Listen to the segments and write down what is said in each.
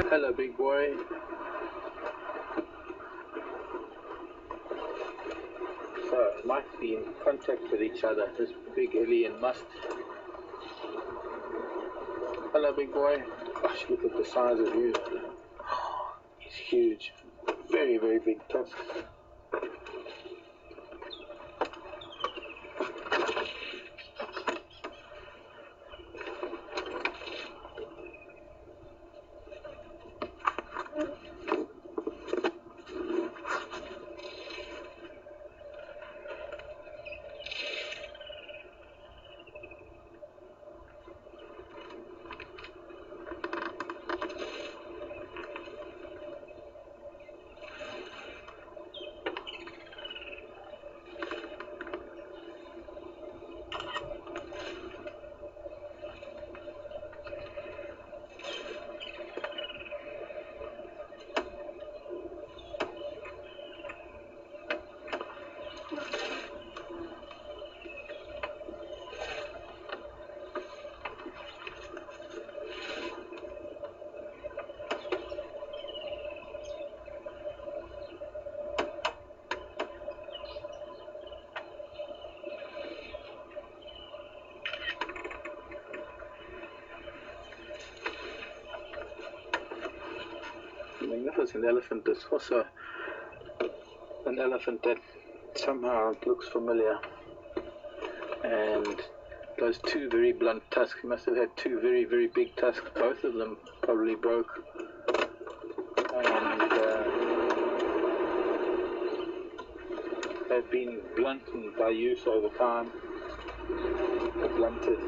Hello, big boy. So, might be in contact with each other, this big alien must. Hello, big boy. Gosh, look at the size of you. He's huge. Very, very big tusks. Magnificent elephant is also an elephant that somehow looks familiar, and those two very blunt tusks, he must have had two very, very big tusks, both of them probably broke, and they've been blunted by use over time. They're blunted.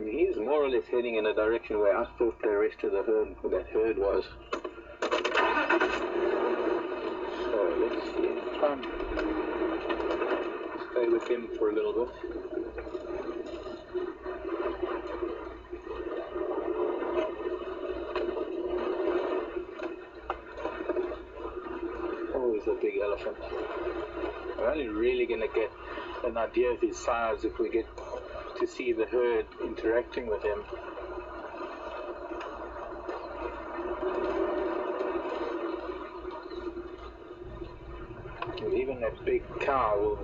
He's more or less heading in a direction where I thought the rest of the herd was. So let's see. Try and stay with him for a little bit. Oh, he's a big elephant. We're only really going to get an idea of his size if we get to see the herd interacting with him. And even that big cow will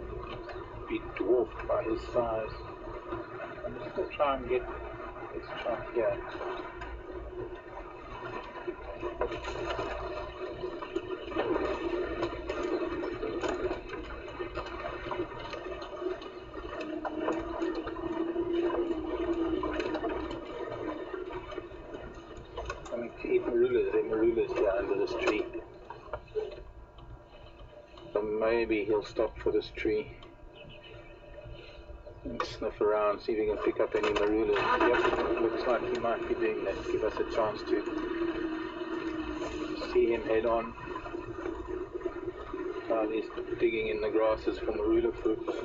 be dwarfed by his size. I'm just going to try and get, let's try here. Marulas here under this tree. So maybe he'll stop for this tree and sniff around, see if he can pick up any marulas. Yep, looks like he might be doing that. Give us a chance to see him head on while he's digging in the grasses for marula fruits.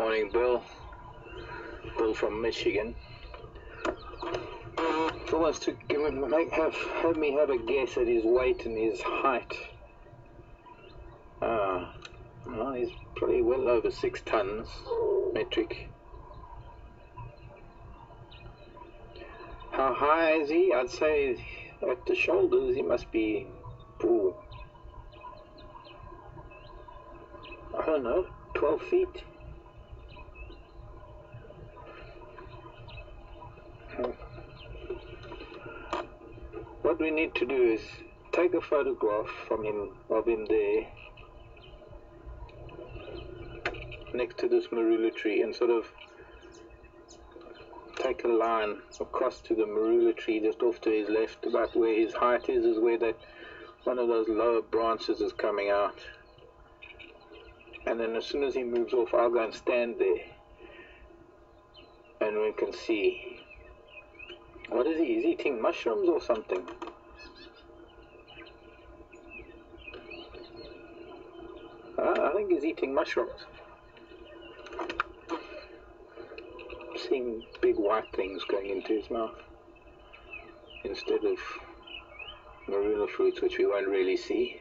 Morning, Bill. Bill from Michigan. He wants to have me have a guess at his weight and his height. Well, he's probably well over 6 tons metric. How high is he? I'd say at the shoulders he must be, I don't know, 12 feet. What we need to do is take a photograph of him there next to this marula tree, and sort of take a line across to the marula tree just off to his left, about where his height is where that one of those lower branches is coming out. And then as soon as he moves off, I'll go and stand there and we can see. What is he? He's eating mushrooms or something. I think he's eating mushrooms. I'm seeing big white things going into his mouth instead of marula fruits, which we won't really see.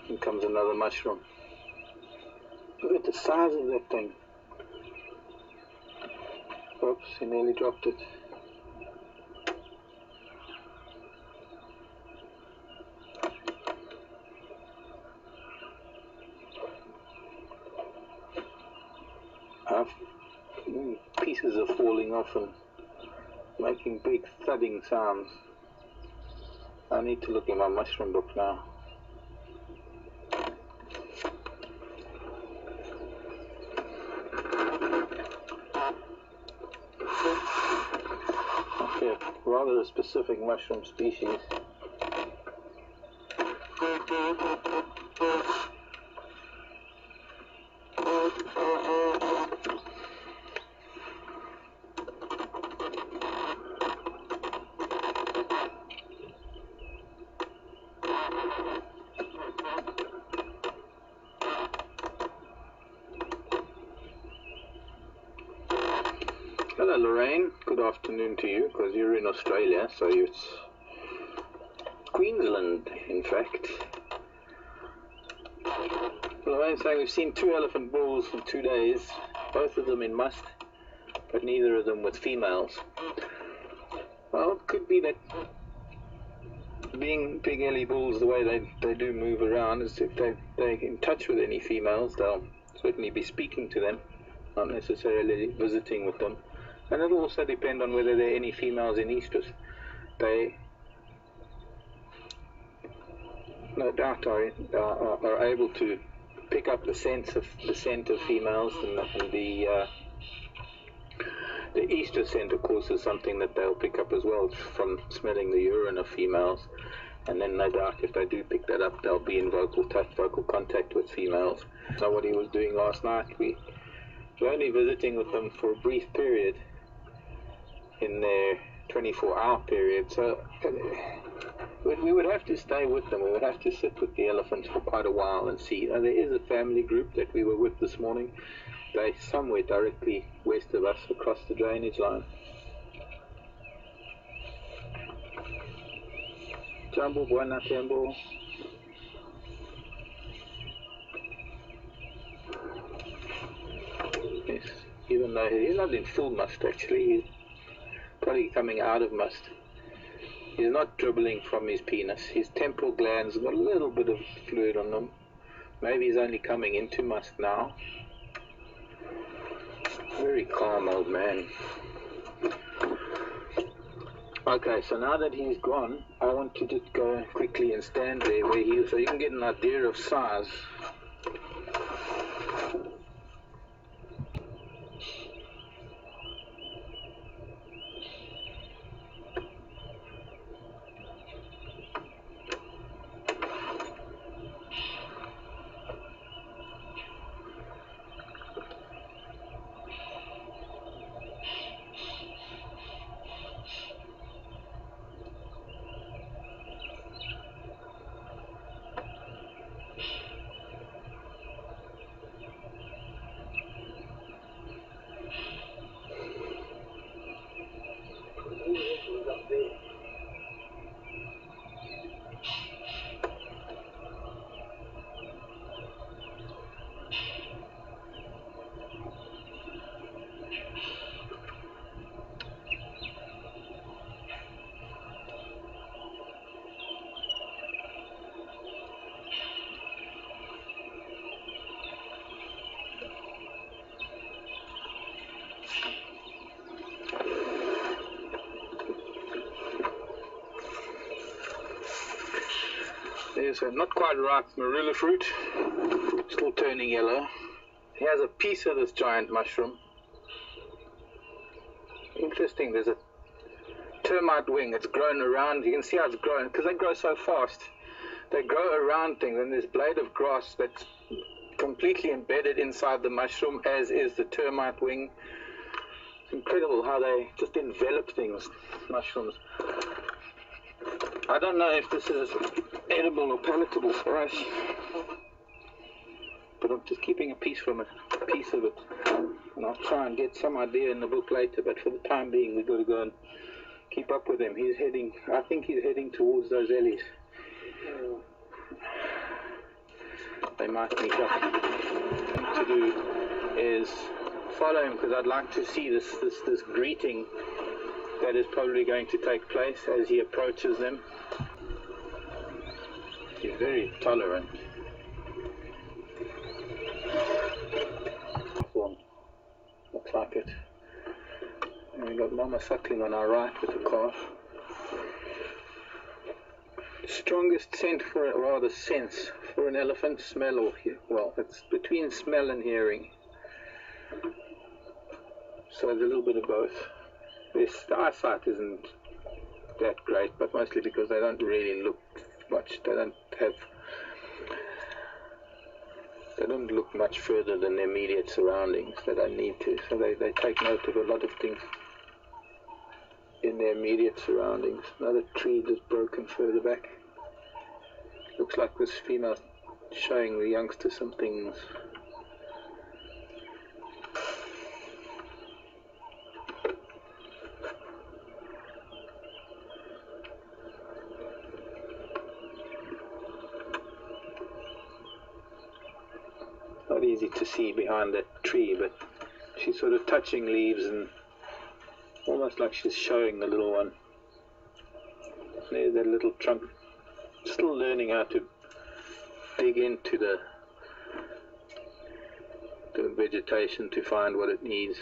Here comes another mushroom. Look at the size of that thing. Oops, he nearly dropped it. Pieces are falling off and making big thudding sounds. I need to look in my mushroom book now. Okay, rather a specific mushroom species. Hello Lorraine, good afternoon to you, because you're in Australia, so it's Queensland in fact. Lorraine's saying we've seen 2 elephant bulls in 2 days, both of them in must, but neither of them with females. Well, it could be that being big ellie bulls, the way they do move around, is if they're in touch with any females, they'll certainly be speaking to them, not necessarily visiting with them. And it'll also depend on whether there are any females in estrus. They no doubt are able to pick up the scent of females and the The Easter scent, of course, is something that they'll pick up as well from smelling the urine of females. And then no doubt if they do pick that up, they'll be in vocal touch, vocal contact with females. So what he was doing last night, we were only visiting with them for a brief period in their 24-hour period. So we would have to stay with them. We would have to sit with the elephants for quite a while and see. Now, there is a family group that we were with this morning. They're somewhere directly west of us across the drainage line. Jambo, buena tembo. Yes, even though he's not in full must actually, he's probably coming out of must. He's not dribbling from his penis. His temporal glands have got a little bit of fluid on them. Maybe he's only coming into must now. Very calm old man. Okay, so now that he's gone, I want to just go quickly and stand there where he is, so you can get an idea of size. There's a not quite ripe marula fruit, still turning yellow. He has a piece of this giant mushroom. Interesting, there's a termite wing. It's grown around. You can see how it's grown because they grow so fast. They grow around things, and there's a blade of grass that's completely embedded inside the mushroom, as is the termite wing. It's incredible how they just envelop things, mushrooms. I don't know if this is edible or palatable for us, but I'm just keeping a piece of it, and I'll try and get some idea in the book later, but for the time being we've got to go and keep up with him. I think he's heading towards those alleys. They might meet up. What I need to do is follow him, because I'd like to see this greeting that is probably going to take place as he approaches them. He's very tolerant. Looks like it. And we've got Mama suckling on our right with the calf. Strongest scent sense for an elephant, smell or hear. Well, it's between smell and hearing. So there's a little bit of both. The eyesight isn't that great, but mostly because they don't really look much. They don't look much further than their immediate surroundings. They don't need to. So they take note of a lot of things in their immediate surroundings. Another tree just broken further back. Looks like this female's showing the youngster some things. Not easy to see behind that tree, but she's sort of touching leaves and almost like she's showing the little one. There's that little trunk, still learning how to dig into the vegetation to find what it needs.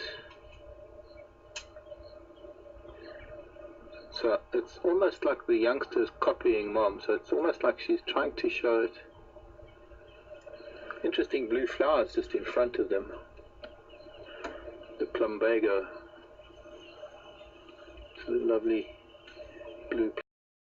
So it's almost like the youngster's copying mom, so it's almost like she's trying to show it. Interesting blue flowers just in front of them. The plumbago. Absolute lovely blue.